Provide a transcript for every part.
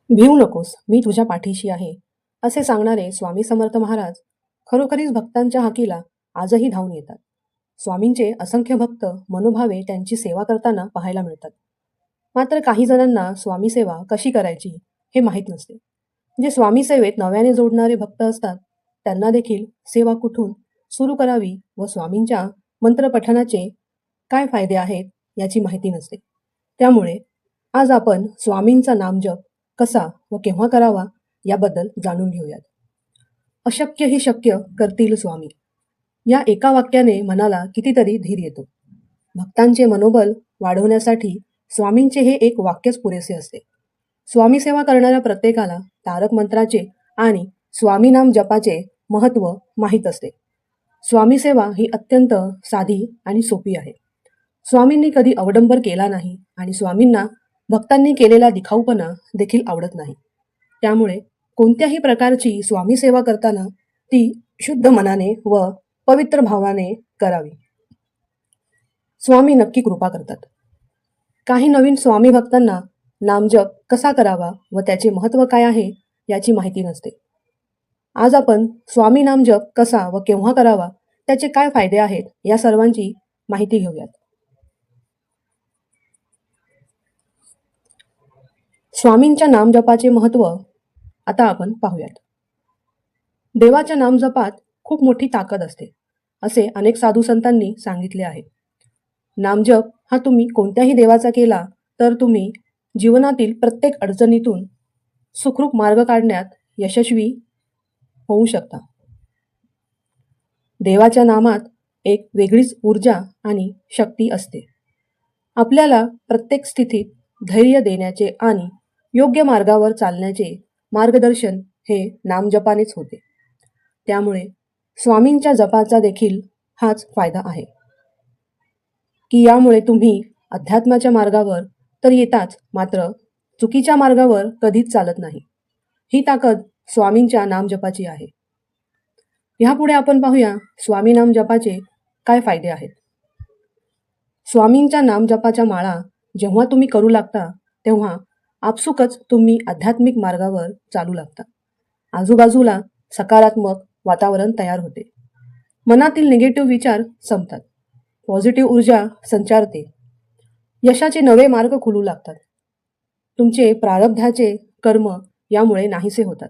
भिवू नकोस, मी तुझ्या पाठीशी आहे, असे सांगणारे स्वामी समर्थ महाराज खरोखरीच भक्तांच्या हाकीला आजही धावून येतात. स्वामींचे असंख्य भक्त मनोभावे त्यांची सेवा करताना पाहायला मिळतात. मात्र काही जणांना स्वामी सेवा कशी करायची हे माहीत नसते. जे स्वामी सेवेत नव्याने जोडणारे भक्त असतात त्यांना देखील सेवा कुठून सुरू करावी व स्वामींच्या मंत्रपठणाचे काय फायदे आहेत याची माहिती नसते. त्यामुळे आज आपण स्वामींचा नामजप कसा व केव्हा करावा याबद्दल जाणून घेऊयात. अशक्य ही शक्य करतील स्वामी, या एका वाक्याने मनाला कितीतरी धीर येतो. भक्तांचे मनोबल वाढवण्यासाठी स्वामींचे हे एक वाक्यच पुरेसे असते. स्वामी सेवा करणाऱ्या प्रत्येकाला तारक मंत्राचे आणि स्वामी नाम जपाचे महत्त्व माहीत असते. स्वामी सेवा ही अत्यंत साधी आणि सोपी आहे. स्वामींनी कधी अवडंबर केला नाही आणि स्वामींना भक्तांनी केलेला दिखाऊपणा देखील आवडत नाही. त्यामुळे कोणत्याही प्रकारची स्वामी सेवा करताना ती शुद्ध मनाने व पवित्र भावाने करावी. स्वामी नक्की कृपा करतात. काही नवीन स्वामी भक्तांना नामजप कसा करावा व त्याचे महत्त्व काय आहे याची माहिती नसते. आज आपण स्वामी नामजप कसा व केव्हा करावा, त्याचे काय फायदे आहेत या सर्वांची माहिती घेऊयात. स्वामींच्या नामजपाचे महत्त्व आता आपण पाहूयात. देवाच्या नामजपात खूप मोठी ताकद असते, असे अनेक साधू संतांनी सांगितले आहे. नामजप हा तुम्ही कोणत्याही देवाचा केला तर तुम्ही जीवनातील प्रत्येक अडचणीतून सुखरूप मार्ग काढण्यात यशस्वी होऊ शकता. देवाच्या नामात एक वेगळीच ऊर्जा आणि शक्ती असते. आपल्याला प्रत्येक स्थितीत धैर्य देण्याचे आणि योग्य मार्गावर चालण्याचे मार्गदर्शन हे नामजपानेच होते. त्यामुळे स्वामींच्या जपाचा देखील हाच फायदा आहे की यामुळे तुम्ही अध्यात्माच्या मार्गावर तर येताच, मात्र चुकीच्या मार्गावर कधीच चालत नाही. ही ताकद स्वामींच्या नामजपाची आहे. ह्यापुढे आपण पाहूया स्वामी नामजपाचे काय फायदे आहेत. स्वामींच्या नामजपाच्या माळा जेव्हा तुम्ही करू लागता तेव्हा आपसुकच तुम्ही आध्यात्मिक मार्गावर चालू लागता. आजूबाजूला सकारात्मक वातावरण तयार होते. मनातील निगेटिव्ह विचार संपतात. पॉझिटिव्ह ऊर्जा संचारते. यशाचे नवे मार्ग खुलू लागतात. तुमचे प्रारब्धाचे कर्म यामुळे नाहीसे होतात.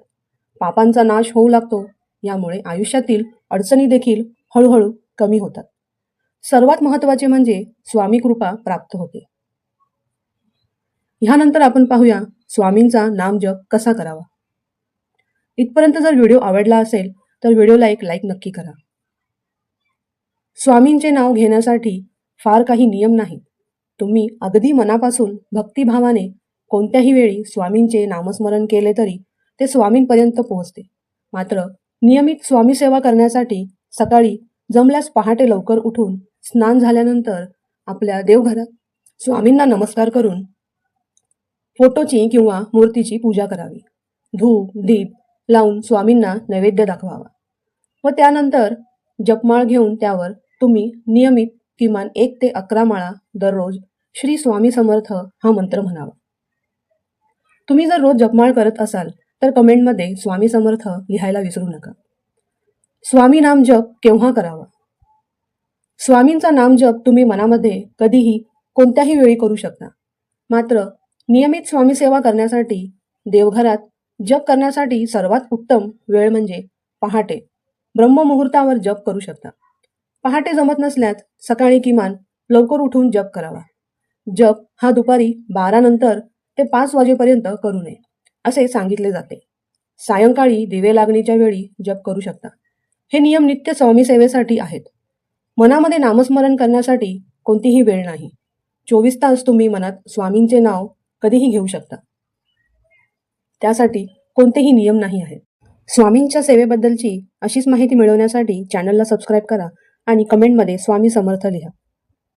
पापांचा नाश होऊ लागतो. यामुळे आयुष्यातील अडचणी देखील हळूहळू कमी होतात. सर्वात महत्त्वाचे म्हणजे स्वामी कृपा प्राप्त होते. ह्यानंतर आपण पाहूया स्वामींचा नामजप कसा करावा. इथपर्यंत जर व्हिडिओ आवडला असेल तर व्हिडिओला एक लाईक नक्की करा. स्वामींचे नाव घेण्यासाठी फार काही नियम नाहीत. तुम्ही अगदी मनापासून भक्तिभावाने कोणत्याही वेळी स्वामींचे नामस्मरण केले तरी ते स्वामींपर्यंत पोहोचते. मात्र नियमित स्वामी सेवा करण्यासाठी सकाळी जमल्यास पहाटे लवकर उठून स्नान झाल्यानंतर आपल्या देवघरात स्वामींना नमस्कार करून फोटोची किंवा मूर्तीची पूजा करावी. धूप दीप लावून स्वामींना नैवेद्य दाखवावा व त्यानंतर जपमाळ घेऊन त्यावर तुम्ही नियमित किमान 1 ते 11 माळा दररोज श्री स्वामी समर्थ हा मंत्र म्हणावा. तुम्ही जर रोज जपमाळ करत असाल तर कमेंटमध्ये स्वामी समर्थ लिहायला विसरू नका. स्वामी नामजप केव्हा करावा. स्वामींचा नामजप तुम्ही मनामध्ये कधीही कोणत्याही वेळी करू शकता. मात्र नियमित स्वामी सेवा करण्यासाठी देवघरात जप करण्यासाठी सर्वात उत्तम वेळ म्हणजे पहाटे ब्रह्ममुहूर्तावर जप करू शकता. पहाटे जमत नसल्यास सकाळी किमान लवकर उठून जप करावा. जप हा दुपारी 12 नंतर ते 5 वाजेपर्यंत करू नये असे सांगितले जाते. सायंकाळी दिवे लागणीच्या वेळी जप करू शकता. हे नियम नित्य स्वामी सेवेसाठी आहेत. मनामध्ये नामस्मरण करण्यासाठी कोणतीही वेळ नाही. 24 तास तुम्ही मनात स्वामींचे नाव कधीही घेऊ शकता. त्यासाठी कोणतेही नियम नाही आहेत. स्वामींच्या सेवेबद्दलची अशीच माहिती मिळवण्यासाठी चॅनलला सबस्क्राईब करा आणि कमेंटमध्ये स्वामी समर्थ लिहा.